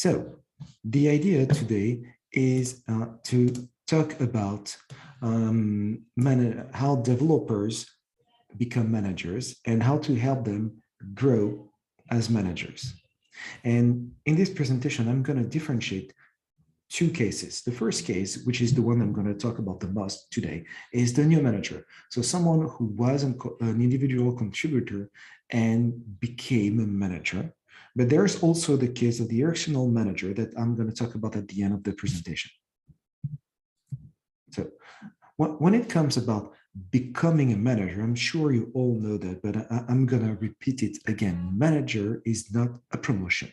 So the idea today is to talk about how developers become managers and how to help them grow as managers. And in this presentation, I'm going to differentiate two cases. The first case, which is the one I'm going to talk about the most today, is the new manager. So someone who was an individual contributor and became a manager. But there's also the case of the external manager that I'm going to talk about at the end of the presentation. So when it comes about becoming a manager, I'm sure you all know that, but I'm going to repeat it again. Manager is not a promotion.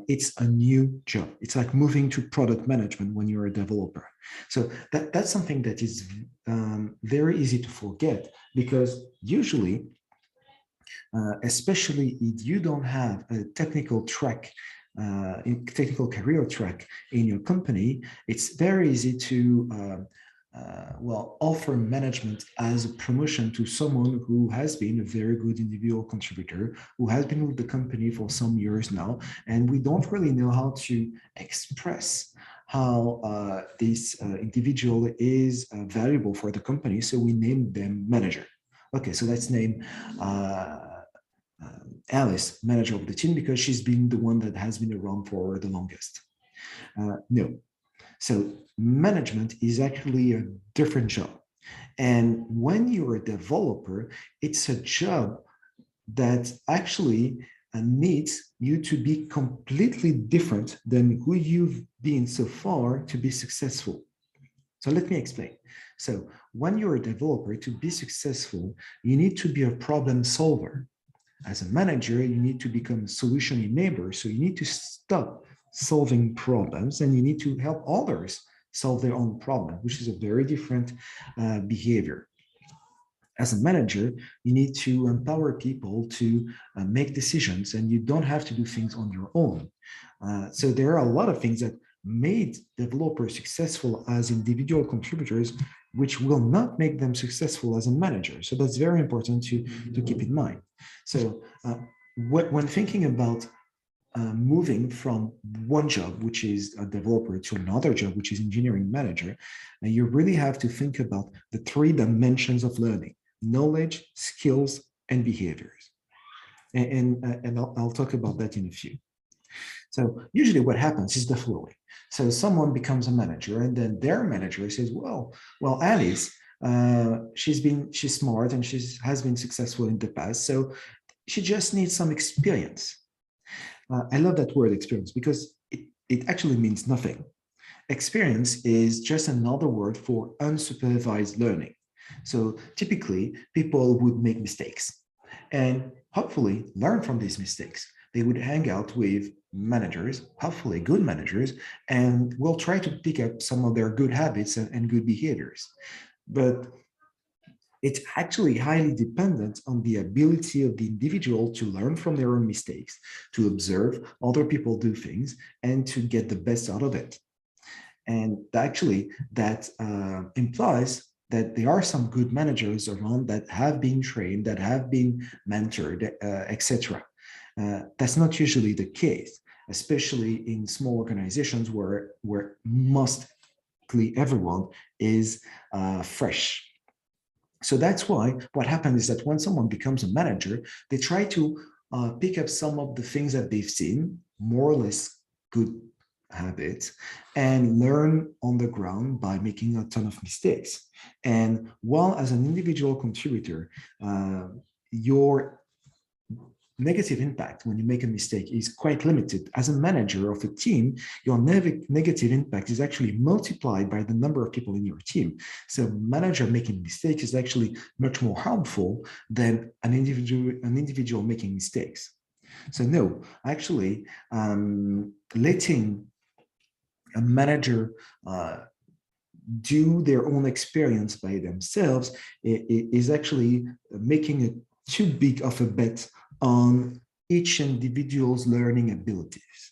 It's a new job. It's like moving to product management when you're a developer. So that's something that is very easy to forget, because usually, especially if you don't have a technical track, technical career track in your company, it's very easy to offer management as a promotion to someone who has been a very good individual contributor, who has been with the company for some years now, and we don't really know how to express how this individual is valuable for the company, so we name them manager. Okay, so let's name Alice manager of the team because she's been the one that has been around for the longest. No. So management is actually a different job. And when you're a developer, it's a job that actually needs you to be completely different than who you've been so far to be successful. So let me explain. So when you're a developer, to be successful, you need to be a problem solver. As a manager, you need to become a solution enabler. So you need to stop solving problems and you need to help others solve their own problem, which is a very different behavior. As a manager, you need to empower people to make decisions, and you don't have to do things on your own. So there are a lot of things that made developers successful as individual contributors, which will not make them successful as a manager. So that's very important to keep in mind. So when thinking about moving from one job, which is a developer, to another job, which is engineering manager, you really have to think about the three dimensions of learning: knowledge, skills, and behaviors. And I'll talk about that in a few. So usually what happens is the following. So someone becomes a manager, and then their manager says, well, Alice, she's smart and she has been successful in the past, so she just needs some experience. I love that word experience because it actually means nothing. Experience is just another word for unsupervised learning. So typically, people would make mistakes and hopefully learn from these mistakes. They would hang out with managers, hopefully good managers, and will try to pick up some of their good habits and good behaviors. But it's actually highly dependent on the ability of the individual to learn from their own mistakes, to observe other people do things, and to get the best out of it. And actually, that implies that there are some good managers around that have been trained, that have been mentored, etc. That's not usually the case, especially in small organizations where mostly everyone is fresh. So that's why what happens is that when someone becomes a manager, they try to pick up some of the things that they've seen, more or less good habits, and learn on the ground by making a ton of mistakes. And while as an individual contributor, your negative impact when you make a mistake is quite limited. As a manager of a team, your negative impact is actually multiplied by the number of people in your team. So manager making mistakes is actually much more harmful than an individual making mistakes. So no, actually, letting a manager do their own experience by themselves is actually making it too big of a bet on each individual's learning abilities.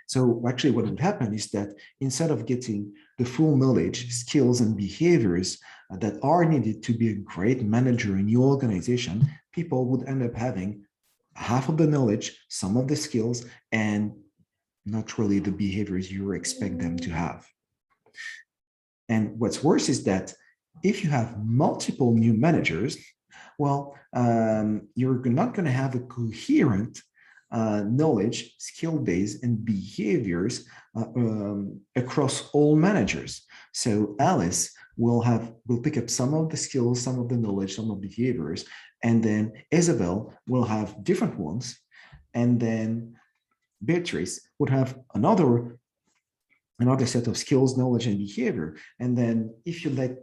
So actually what would happen is that instead of getting the full knowledge, skills, and behaviors that are needed to be a great manager in your organization, people would end up having half of the knowledge, some of the skills, and not really the behaviors you expect them to have. And what's worse is that if you have multiple new managers, well, you're not going to have a coherent knowledge, skill base, and behaviors across all managers. So Alice will pick up some of the skills, some of the knowledge, some of the behaviors, and then Isabel will have different ones, and then Beatrice would have another set of skills, knowledge, and behavior. And then if you let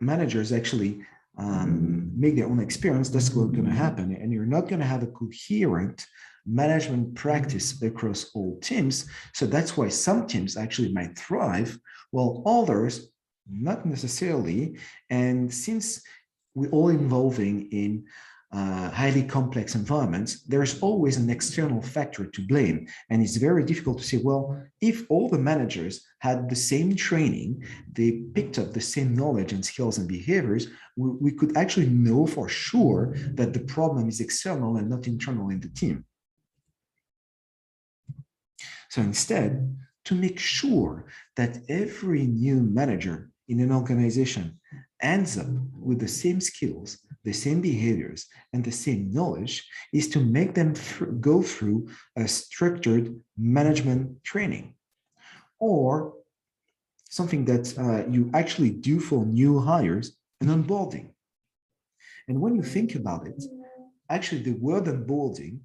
managers actually make their own experience, that's what's going to happen. And you're not going to have a coherent management practice across all teams. So that's why some teams actually might thrive, while others not necessarily. And since we're all involving in highly complex environments, there's always an external factor to blame. And it's very difficult to say, well, if all the managers had the same training, they picked up the same knowledge and skills and behaviors, we could actually know for sure that the problem is external and not internal in the team. So instead, to make sure that every new manager in an organization ends up with the same skills, the same behaviors, and the same knowledge, is to make them go through a structured management training, or something that you actually do for new hires, an onboarding. And when you think about it, actually the word onboarding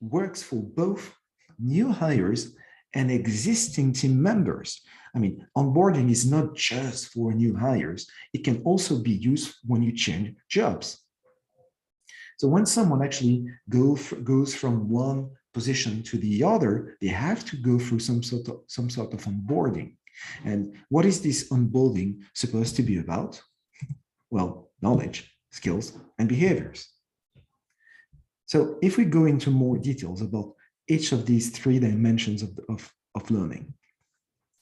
works for both new hires and existing team members. I mean, onboarding is not just for new hires. It can also be used when you change jobs. So when someone actually goes from one position to the other, they have to go through some sort of onboarding. And what is this onboarding supposed to be about? Well, knowledge, skills, and behaviors. So if we go into more details about each of these three dimensions of learning.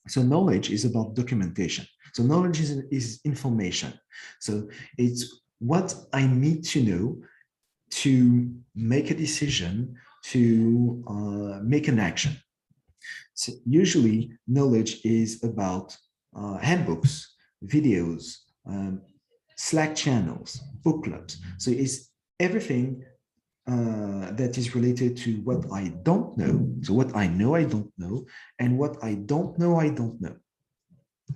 So knowledge is about documentation. So knowledge is information. So it's what I need to know to make a decision, to make an action. So usually knowledge is about handbooks, videos, Slack channels, book clubs. So it's everything that is related to what I don't know. So what I know, I don't know, and what I don't know, I don't know.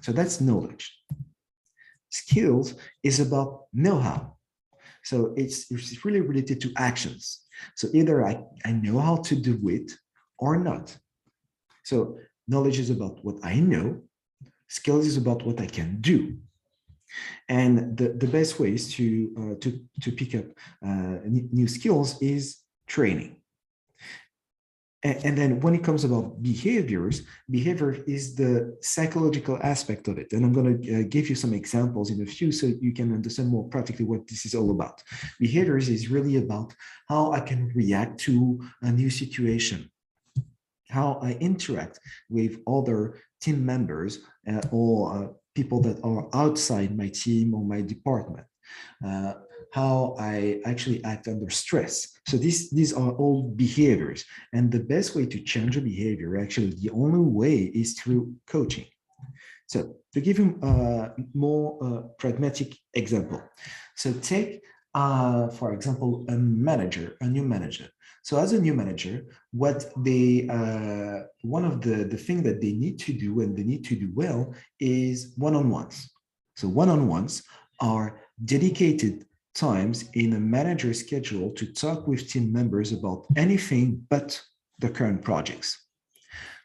So that's knowledge. Skills is about know-how. So it's really related to actions. So either I know how to do it or not. So knowledge is about what I know. Skills is about what I can do. And the best ways to pick up new skills is training. And then when it comes about behaviors, behavior is the psychological aspect of it. And I'm going to give you some examples in a few so you can understand more practically what this is all about. Behaviors is really about how I can react to a new situation, how I interact with other team members or people that are outside my team or my department, how I actually act under stress. So these are all behaviors. And the best way to change a behavior, actually, the only way is through coaching. So to give you a more pragmatic example. So take, for example, a new manager. So as a new manager, what they one of the things that they need to do and they need to do well is one-on-ones. So one-on-ones are dedicated times in a manager's schedule to talk with team members about anything but the current projects.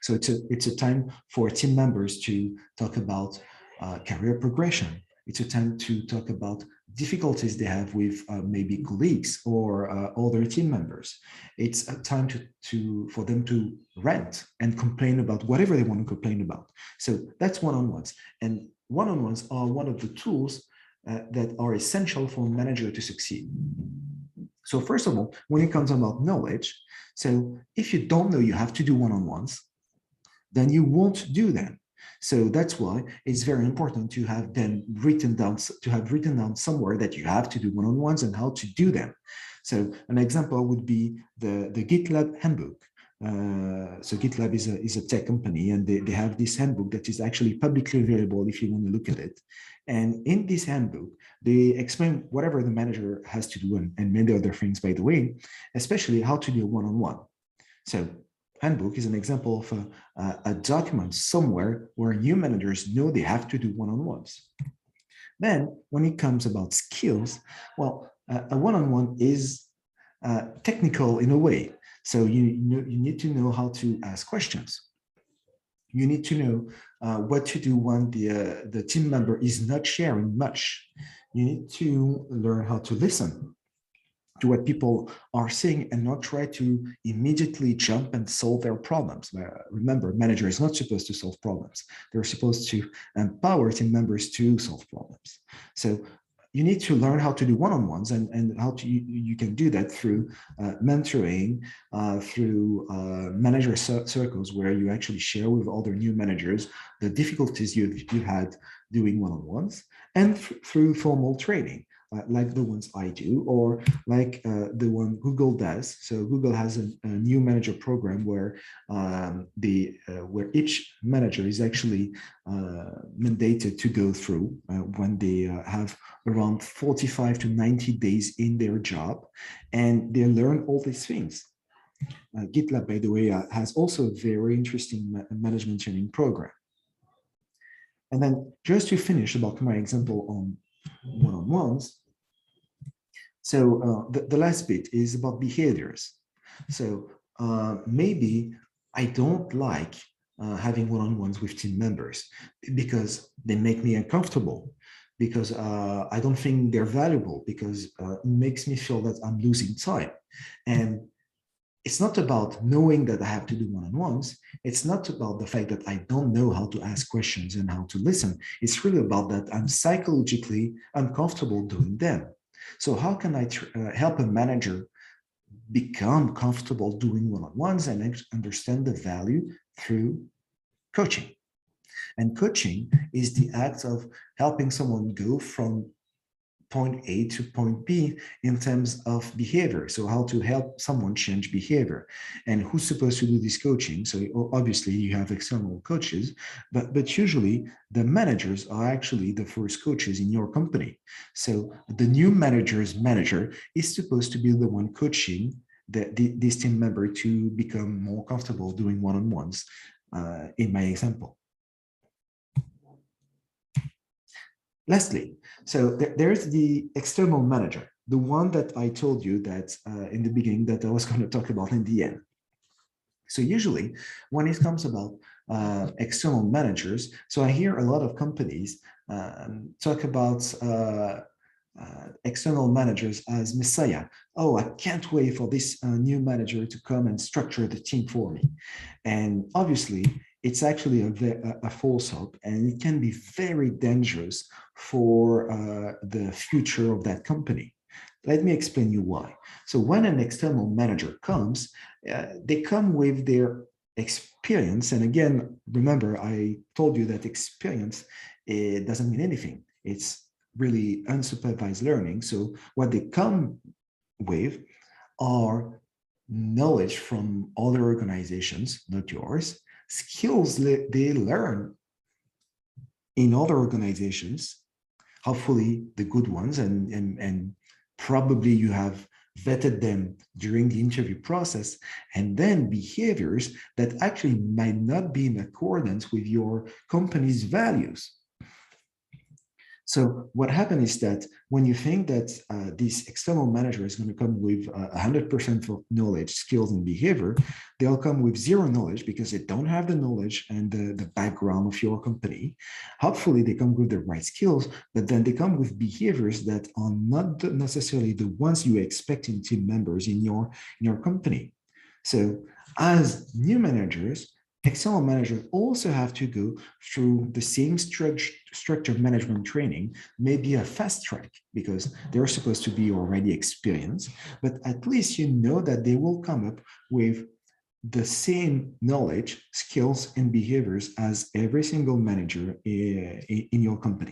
So it's a time for team members to talk about career progression. It's a time to talk about difficulties they have with maybe colleagues or other team members. It's a time for them to rant and complain about whatever they want to complain about. So that's one-on-ones. And one-on-ones are one of the tools that are essential for a manager to succeed. So first of all, when it comes about knowledge, so if you don't know you have to do one-on-ones, then you won't do them. So that's why it's very important to have them written down, somewhere that you have to do one-on-ones and how to do them. So an example would be the GitLab handbook. So GitLab is a tech company, and they have this handbook that is actually publicly available if you want to look at it. And in this handbook, they explain whatever the manager has to do, and many other things, by the way, especially how to do one-on-one. So handbook is an example of a document somewhere where new managers know they have to do one-on-ones. Then when it comes about skills, well, a one-on-one is technical in a way. So you need to know how to ask questions. You need to know what to do when the team member is not sharing much. You need to learn how to listen to what people are saying and not try to immediately jump and solve their problems. Remember, manager is not supposed to solve problems. They're supposed to empower team members to solve problems. So you need to learn how to do one-on-ones, and how to you can do that through mentoring, through manager circles, where you actually share with other new managers the difficulties you've had doing one-on-ones, and through formal training, like the ones I do, or like the one Google does. So Google has a new manager program where where each manager is actually mandated to go through when they have around 45 to 90 days in their job, and they learn all these things. GitLab, by the way, has also a very interesting management training program. And then just to finish about my example on one-on-ones, so the last bit is about behaviors. So maybe I don't like having one-on-ones with team members because they make me uncomfortable, because I don't think they're valuable, because it makes me feel that I'm losing time. And it's not about knowing that I have to do one-on-ones. It's not about the fact that I don't know how to ask questions and how to listen. It's really about that I'm psychologically uncomfortable doing them. So how can I help a manager become comfortable doing one-on-ones and understand the value through coaching? And coaching is the act of helping someone go from point A to point B in terms of behavior. So how to help someone change behavior, and who's supposed to do this coaching. So obviously you have external coaches, but usually the managers are actually the first coaches in your company. So the new manager's manager is supposed to be the one coaching this team member to become more comfortable doing one-on-ones, in my example. Lastly, so there's the external manager, the one that I told you that in the beginning that I was going to talk about in the end. So usually when it comes about external managers, so I hear a lot of companies talk about external managers as messiah. Oh, I can't wait for this new manager to come and structure the team for me. And obviously, it's actually a false hope, and it can be very dangerous for the future of that company. Let me explain you why. So when an external manager comes, they come with their experience. And again, remember, I told you that experience, it doesn't mean anything. It's really unsupervised learning. So what they come with are knowledge from other organizations, not yours, skills they learn in other organizations, hopefully the good ones, and probably you have vetted them during the interview process, and then behaviors that actually might not be in accordance with your company's values. So what happens is that when you think that this external manager is going to come with 100% of knowledge, skills, and behavior, they'll come with zero knowledge because they don't have the knowledge and the background of your company. Hopefully, they come with the right skills, but then they come with behaviors that are not necessarily the ones you expect in team members in your company. So as new managers, external managers also have to go through the same structured management training, maybe a fast track, because they're supposed to be already experienced, but at least you know that they will come up with the same knowledge, skills, and behaviors as every single manager in your company.